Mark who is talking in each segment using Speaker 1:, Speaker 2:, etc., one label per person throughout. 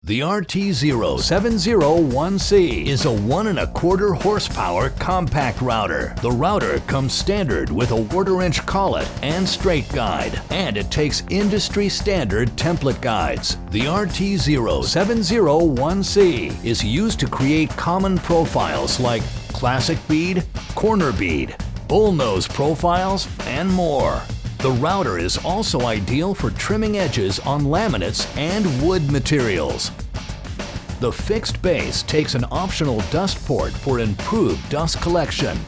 Speaker 1: The RT0701C is a 1¼ horsepower compact router. The router comes standard with a 1/4-inch collet and straight guide, and it takes industry standard template guides. The RT0701C is used to create common profiles like classic bead, corner bead, bullnose profiles, and more. The router is also ideal for trimming edges on laminates and wood materials. The fixed base takes an optional dust port for improved dust collection.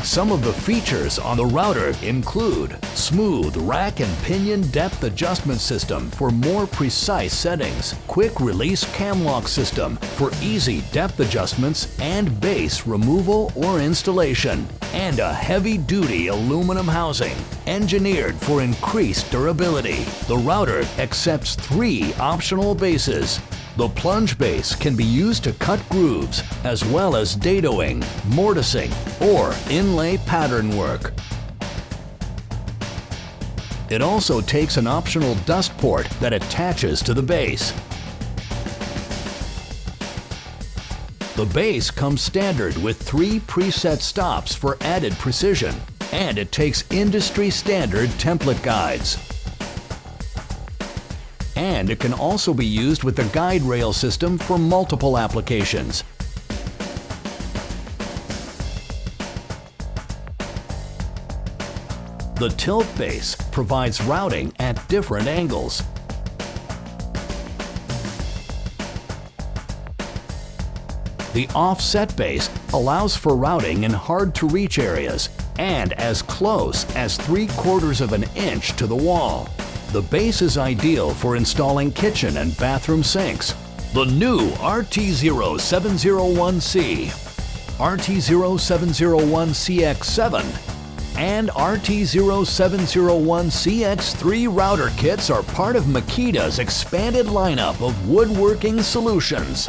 Speaker 1: Some of the features on the router include smooth rack and pinion depth adjustment system for more precise settings, quick release cam lock system for easy depth adjustments and base removal or installation, and a heavy-duty aluminum housing engineered for increased durability. The router accepts 3 optional bases. The plunge base can be used to cut grooves, as well as dadoing, mortising, or inlay pattern work. It also takes an optional dust port that attaches to the base. The base comes standard with 3 preset stops for added precision, and it takes industry standard template guides. And it can also be used with the guide rail system for multiple applications. The tilt base provides routing at different angles. The offset base allows for routing in hard-to-reach areas and as close as 3/4 of an inch to the wall. The base is ideal for installing kitchen and bathroom sinks. The new RT0701C, RT0701CX7, and RT0701CX3 router kits are part of Makita's expanded lineup of woodworking solutions.